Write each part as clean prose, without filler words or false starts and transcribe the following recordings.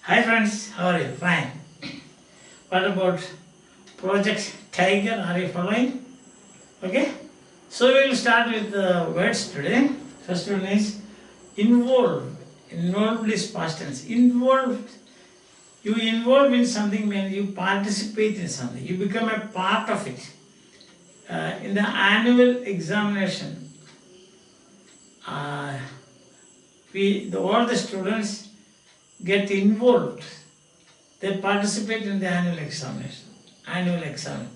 Hi friends, how are you? Fine. What about Project Tiger? Are you following? Okay. So we will start with the words today. First one is involved. Involved is past tense. Involved. You involve in something when you participate in something. You become a part of it. In the annual examination, all the students get involved. They participate in the annual examination.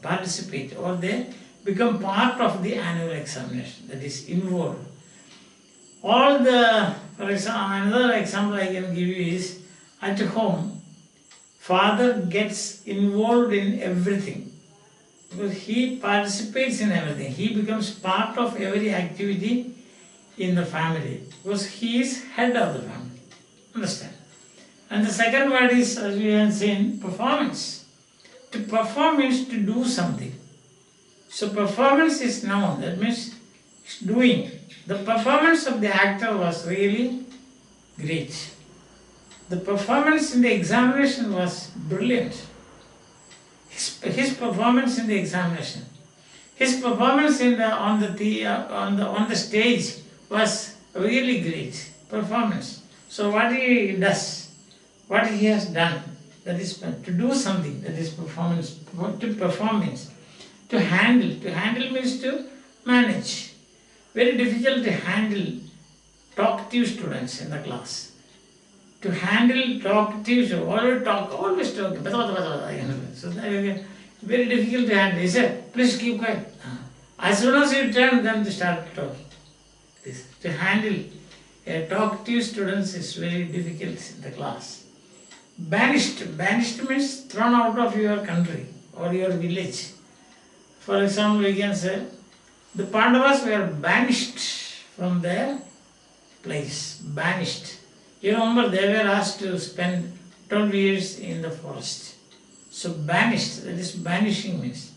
Participate, or they become part of the annual examination. That is involved. For example, another example I can give you is at home, father gets involved in everything because he participates in everything. He becomes part of every activity in the family because he is head of the family. Understand? And the second word is, as we have seen, performance. To perform means to do something. So performance is noun, that means doing. The performance of the actor was really great. The performance in the examination was brilliant. His performance in the examination. His performance on the stage was really great. Performance. So what he does, what he has done, that is to do something, that is performance. To perform means to handle. To handle means to manage. Very difficult to handle talkative students in the class. To handle talkative, always talk. So very difficult to handle. He said, please keep quiet. As soon as you turn, then they start talking. To handle talkative students is very difficult in the class. Banished. Banished means thrown out of your country or your village. For example, we can say, the Pandavas were banished from their place. Banished. You remember they were asked to spend 12 years in the forest. So banished, that is banishing means.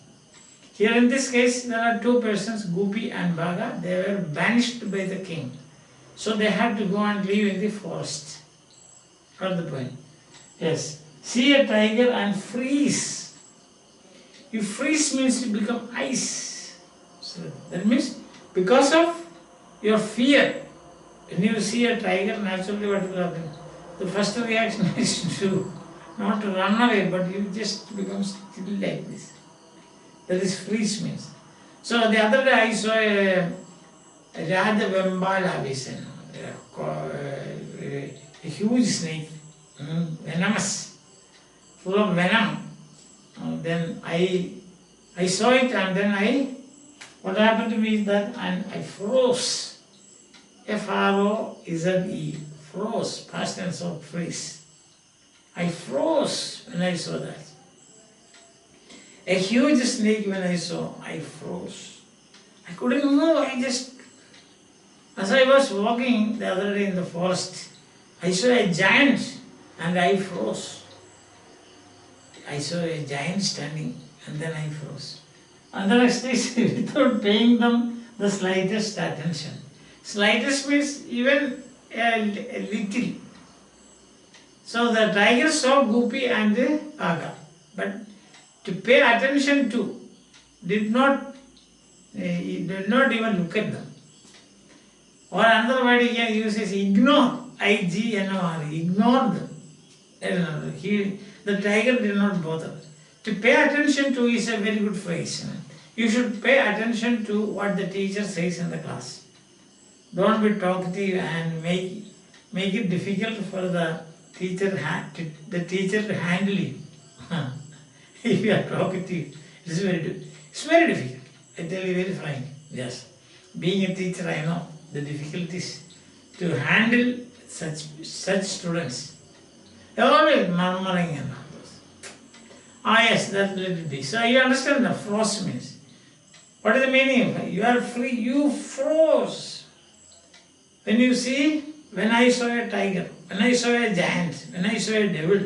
Here in this case, there are two persons, Gopi and Bhaga. They were banished by the king. So they had to go and live in the forest. Got the point? Yes. See a tiger and freeze. You freeze means you become ice. So that means because of your fear, when you see a tiger, naturally what will happen? The first reaction is not to run away, but you just become still like this. That is freeze means. So the other day I saw a Raja Vembala, a huge snake, venomous, full of venom. Then I saw it, and then what happened to me is that I froze. F-R-O-Z-E, froze, past tense of freeze. I froze when I saw that. A huge snake when I saw, I froze. I couldn't move, as I was walking the other day in the forest, I saw a giant and I froze. I saw a giant standing and then I froze. And then I stayed without paying them the slightest attention. Slightest means even a little. So the tiger saw Gopi and Bhaga, but to pay attention to, he did not even look at them. Or another word you can use is ignore. I-G-N-O-R, ignore them. The tiger did not bother. To pay attention to is a very good phrase. You should pay attention to what the teacher says in the class. Don't be talkative and make it difficult for the teacher to handle you. If you are talkative, it's very difficult. I tell you very frankly. Yes. Being a teacher, I know the difficulties to handle such students. They are always murmuring and all those. Yes, that let it be. So you understand the froze means. What is the meaning of it? You are free, you froze. When you see, when I saw a tiger, when I saw a giant, when I saw a devil.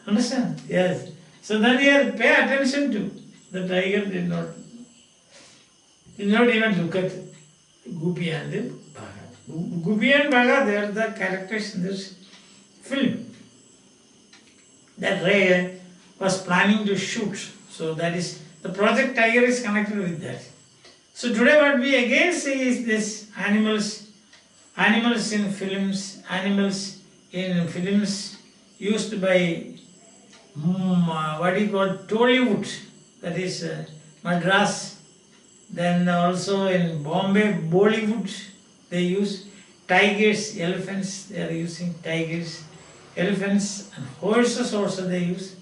Understand? Yes. So then you have to pay attention to. The tiger did not even look at Gopi and Bhaga. Gopi and Bhaga, they are the characters in this film that Ray was planning to shoot. So that is, the Project Tiger is connected with that. So today what we again see is this animals in films, used by what you call Tollywood, that is Madras. Then also in Bombay, Bollywood, they use tigers, elephants, they are using tigers, elephants and horses also they use.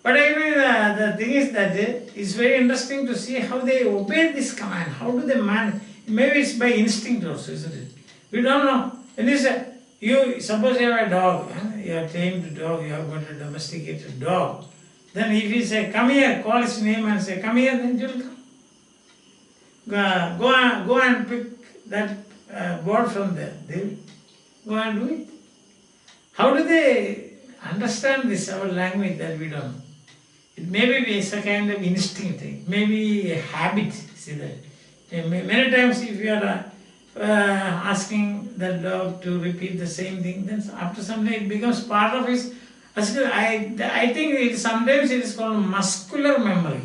But anyway, the thing is that it's very interesting to see how they obey this command. How do they manage? Maybe it's by instinct also, isn't it? We don't know. And you suppose you have a dog, you have tamed a dog, you have got a domesticated dog. Then if you say, come here, call his name and say, come here, then it will come. Go and pick that bird from there. They will go and do it. How do they understand this, our language that we don't know? It may be a kind of instinct, it may be a habit. See that? Many times if you are asking the dog to repeat the same thing, then after some time it becomes part of his. I think sometimes it is called muscular memory.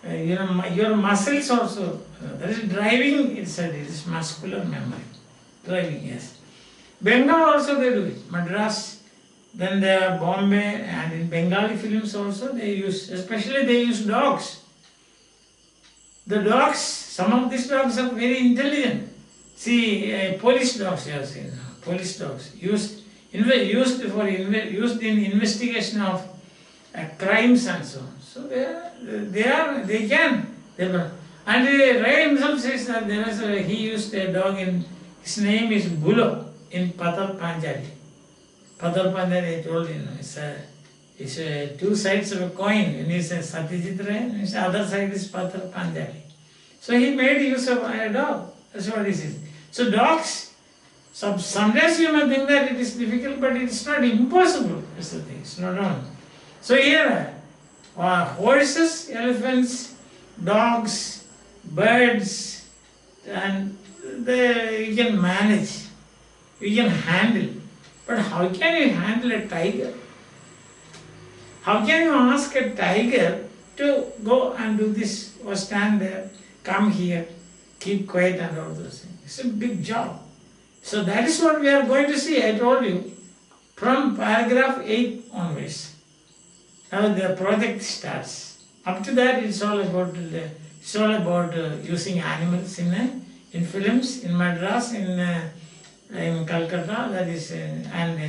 Your muscles also, that is driving itself, it is muscular memory. Driving, yes. Bengal also they do it, Madras, then there are Bombay, and in Bengali films also they use, especially they use dogs. The dogs, some of these dogs are very intelligent. See, police dogs you have seen, police dogs used in investigation of crimes and so on. So they can. And Ray himself says that he used a dog his name is Bulo in Patal Panjali. Patal Panjali, I told you, it's two sides of a coin. When he says Satyajit Ray, the other side is Patal Panjali. So he made use of a dog. That's what he says. So dogs, sometimes you may think that it is difficult, but it's not impossible. That's the thing. It's not wrong. So here, horses, elephants, dogs, birds, and you can manage, you can handle. But how can you handle a tiger? How can you ask a tiger to go and do this or stand there, come here, keep quiet and all those things? It's a big job. So that is what we are going to see, I told you, from paragraph 8 onwards. Now the project starts. Up to that it's all about using animals in films, in Madras, in Calcutta, that is, and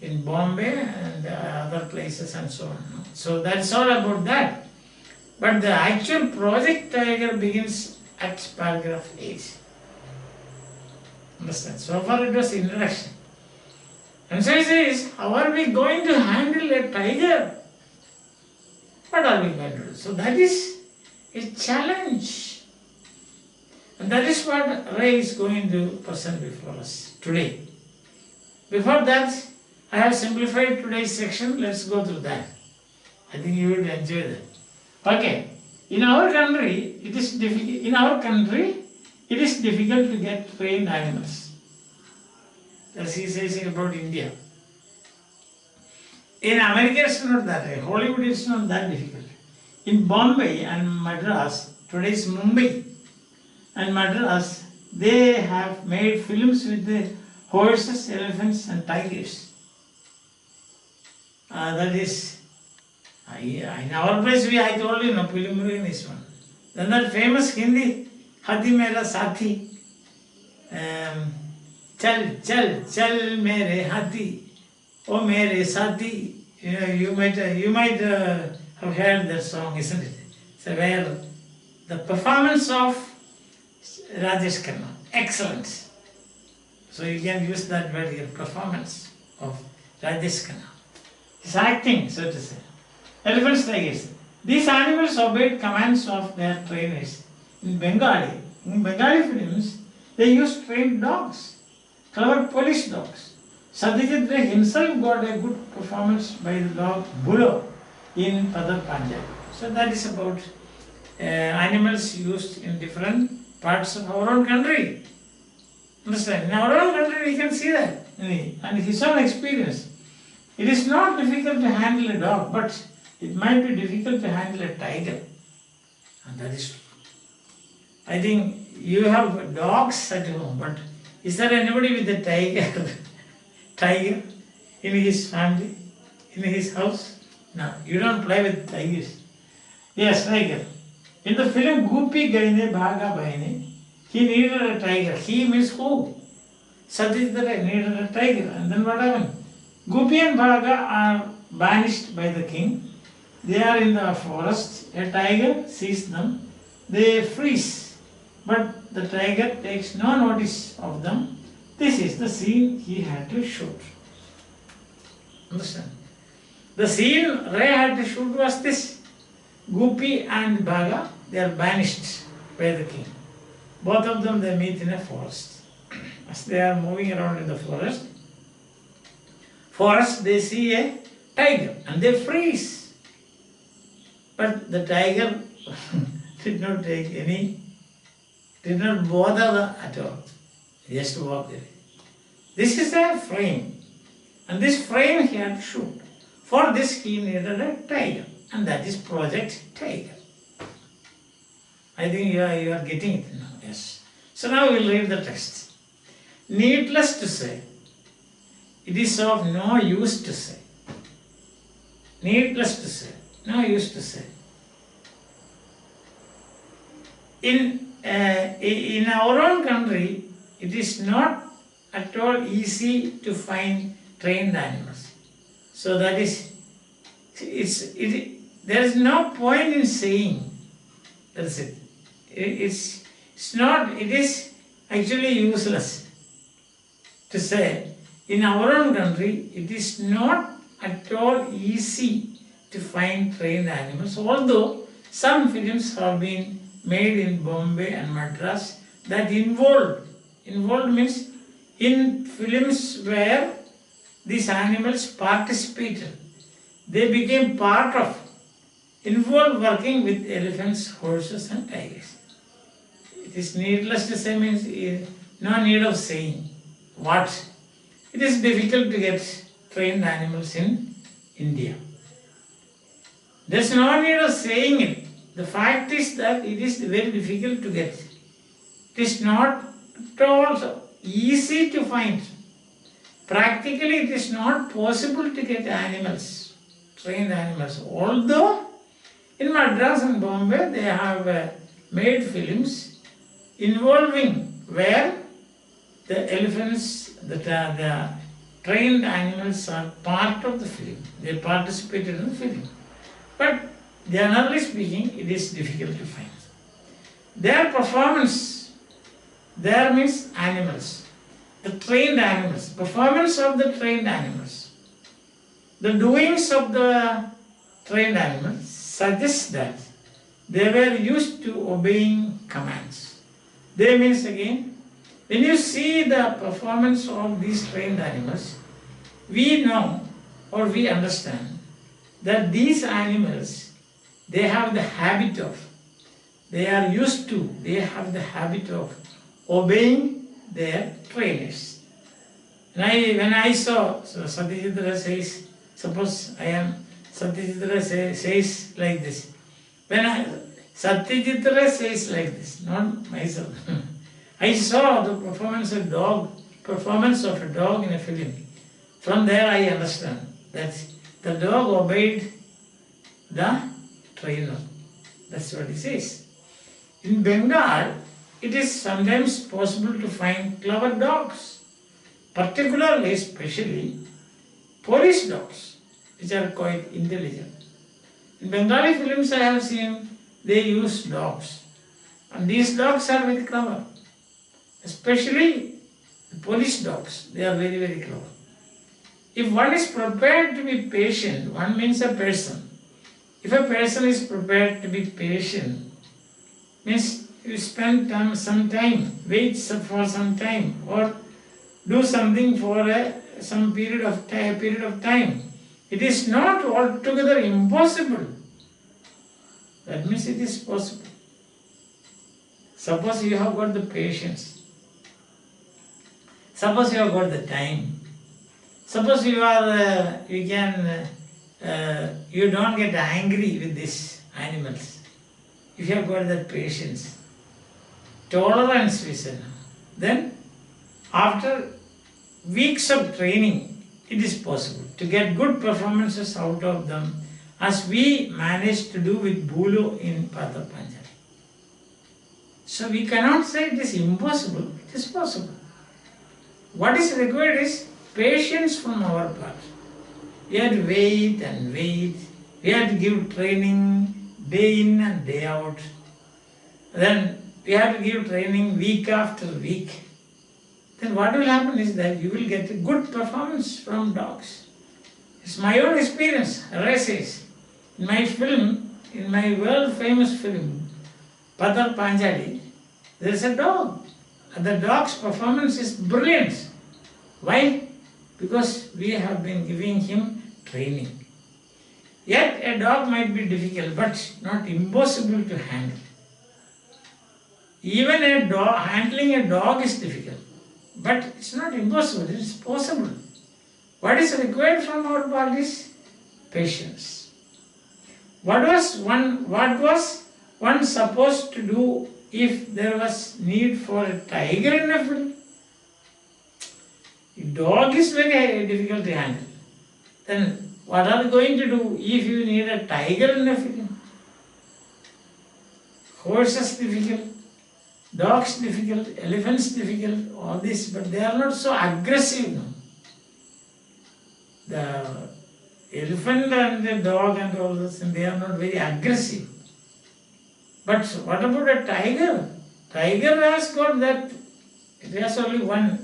in Bombay and other places and so on. So that's all about that. But the actual project Tiger begins at paragraph 8. Understand? So far it was introduction. And so he says, how are we going to handle a tiger? What are we going to do? So that is a challenge. And that is what Ray is going to present before us today. Before that, I have simplified today's section. Let's go through that. I think you will enjoy that. Okay. In our country, it is difficult to get trained animals. As he says about India. In America, it's not that way. Hollywood is not that difficult. In Bombay and Madras, today's Mumbai and Madras, they have made films with the horses, elephants and tigers. That is, in our place, I told you, preliminary is one. Then that famous Hindi, Hati Mera Sathi, Chal Mere Hati, O Mere Sathi. You might have heard that song, isn't it? So where the performance of Rajesh Khanna, excellent. So you can use that word here, performance of Rajesh Khanna. His acting, so to say. Elephants, tigers. These animals obeyed commands of their trainers. In Bengali films, they used trained dogs, clever police dogs. Satyajit Ray himself got a good performance by the dog Bulo in Padar Panjab. So that is about animals used in different parts of our own country. Understand? In our own country we can see that. and his own experience. It is not difficult to handle a dog, but it might be difficult to handle a tiger. And that is true. I think you have dogs at home, but is there anybody with a tiger in his family, in his house? No, you don't play with tigers. Yes, tiger. In the film Goopy Gaine Bhaga Baine, he needed a tiger. He means who? Satyajit Ray needed a tiger. And then what happened? Goopy and Bhaga are banished by the king. They are in the forest. A tiger sees them. They freeze. But the tiger takes no notice of them. This is the scene he had to shoot. Understand? The scene Ray had to shoot was this. Goopy and Bhaga, they are banished by the king. Both of them, they meet in a forest. As they are moving around in the forest, they see a tiger and they freeze. But the tiger did not bother them at all. He has to walk away. This is a frame. And this frame he had to shoot. For this he needed a tiger. And that is Project Tiger. I think you are getting it now. Yes. So now we will read the text. Needless to say, it is of no use to say. Needless to say, no use to say. In our own country, it is not at all easy to find trained animals. So that is, there is no point in saying, that's it. It is actually useless to say, in our own country, it is not at all easy to find trained animals, although some films have been made in Bombay and Madras that involved means in films where these animals participated. They became part of, involved working with elephants, horses and tigers. It is needless to say means no need of saying what. It is difficult to get trained animals in India. There is no need of saying it. The fact is that it is very difficult to get. It is not at all easy to find. Practically it is not possible to get animals, trained animals. Although in Madras and Bombay they have made films involving where the elephants, the trained animals are part of the film. They participated in the film. But generally speaking, it is difficult to find. Their performance, there means animals, the trained animals, performance of the trained animals. The doings of the trained animals suggest that they were used to obeying commands. They means again, when you see the performance of these trained animals, we know or we understand that these animals, they have the habit of, they are used to, they have the habit of obeying their trainers. When I saw, so Satyajit Ray says, suppose I am, Satyajit Ray says like this. Satyajit Ray says like this, not myself. I saw the performance of a dog in a film. From there I understand that the dog obeyed the trainer. That's what he says. In Bengal, it is sometimes possible to find clever dogs, particularly, especially police dogs, which are quite intelligent. In Bengali films I have seen, they use dogs. And these dogs are very clever. Especially the police dogs, they are very, very clever. If one is prepared to be patient, one means a person. If a person is prepared to be patient, means you spend some time, wait for some time, or do something for some period of time. It is not altogether impossible. That means it is possible. Suppose you have got the patience. Suppose you have got the time. Suppose you don't get angry with these animals. If you have got that patience, tolerance, we say, then after weeks of training, it is possible to get good performances out of them, as we managed to do with Bulu in Patha Panjali. So we cannot say it is impossible, it is possible. What is required is patience from our part. We have to wait and wait. We have to give training day in and day out. Then we have to give training week after week. Then what will happen is that you will get a good performance from dogs. It's my own experience, races. In my film, in my world famous film, Padar Panjali, there is a dog. And the dog's performance is brilliant. Why? Because we have been giving him training. Yet a dog might be difficult, but not impossible to handle. Even handling a dog is difficult, but it's not impossible, it is possible. What is required from our part is patience. What was one supposed to do if there was need for a tiger in a field? A dog is very difficult to handle. Then what are you going to do if you need a tiger in a field? Horses difficult, dogs difficult, elephants difficult, all this, but they are not so aggressive now. The elephant and the dog and all this, and they are not very aggressive. But what about a tiger? Tiger has got that, it has only one.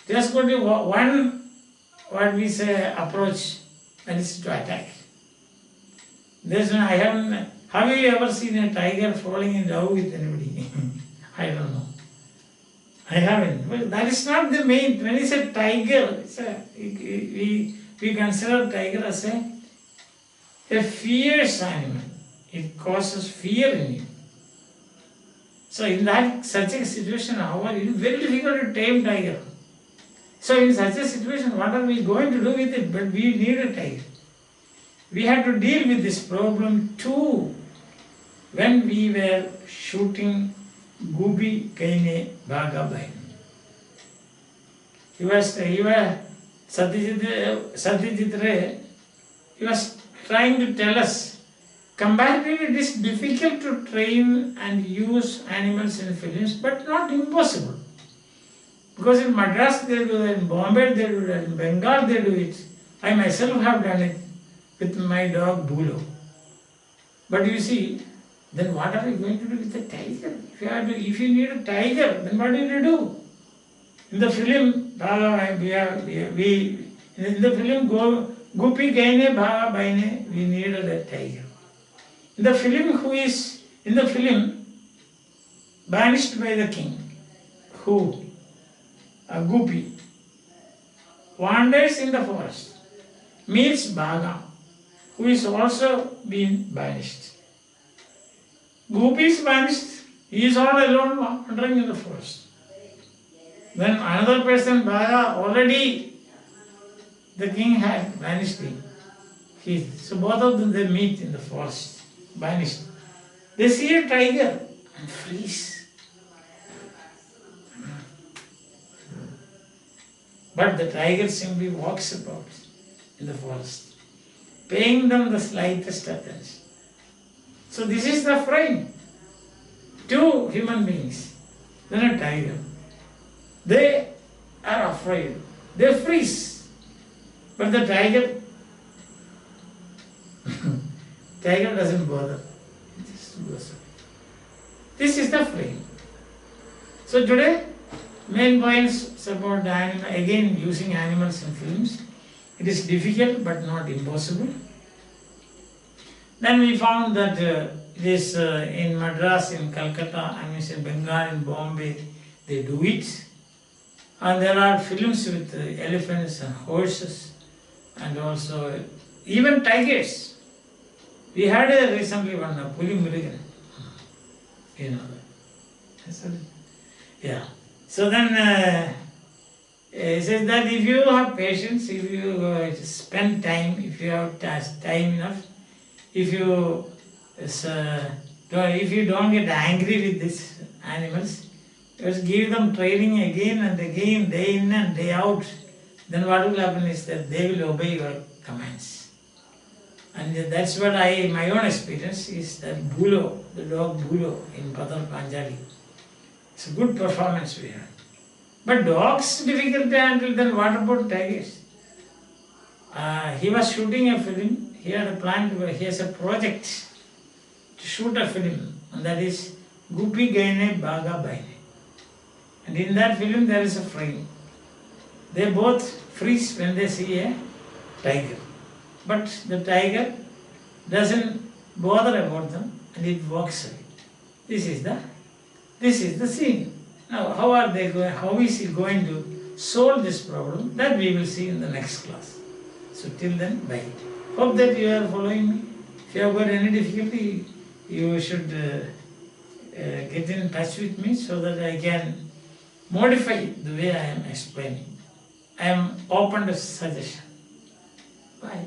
It has got one, what we say, approach, that is to attack. Have you ever seen a tiger falling in love with anybody? I don't know. I haven't. Well, that is not the main. When you say tiger, we consider tiger as a fierce animal. It causes fear in you. So in such a situation, it is very difficult to tame tiger. So in such a situation, what are we going to do with it? But we need a tiger. We had to deal with this problem too when we were shooting Gubi Kaine Bhaga Bain. Satyajit Ray, he was trying to tell us, comparatively it is difficult to train and use animals in films, but not impossible. Because in Madras they do that, in Bombay they do that, in Bengal they do it. I myself have done it with my dog Bulu. But you see, then what are we going to do with the tiger? If you need a tiger, then what do you do? In the film, Gupi Gaine Bhava Baine, we needed a tiger. In the film, banished by the king, who? A Gupi, wanders in the forest, meets Bhaga, who is also been banished. Gupi is banished, he is all alone wandering in the forest. Then another person, Bhaga, already the king had banished him. So both of them, they meet in the forest, banished. They see a tiger and freeze. But the tiger simply walks about in the forest, paying them the slightest attention. So this is the frame. Two human beings, then a tiger. They are afraid. They freeze. But the tiger doesn't bother. It just goes away. This is the frame. So today, main points about the animal, again using animals in films. It is difficult but not impossible. Then we found that it is in Madras, in Calcutta, in Bengal, in Bombay, they do it. And there are films with elephants and horses and also even tigers. We had recently one, Puli Murugan. You know that. Yeah. So then It says that if you have patience, if you spend time, if you have time enough, if you don't get angry with these animals, just give them training again and again, day in and day out, then what will happen is that they will obey your commands. And that's what my own experience is that Bulo, the dog Bulo in Padar Panjali. It's a good performance we have. But dogs difficult to handle, then what about tigers? He was shooting a film, he had a plan he has a project to shoot a film, and that is Gupi Gaine Baga Baine. And in that film there is a frame. They both freeze when they see a tiger. But the tiger doesn't bother about them and it walks away. This is the scene. Now how is he going to solve this problem? That we will see in the next class. So till then, bye. Hope that you are following me. If you have got any difficulty, you should get in touch with me so that I can modify the way I am explaining. I am open to suggestion. Bye.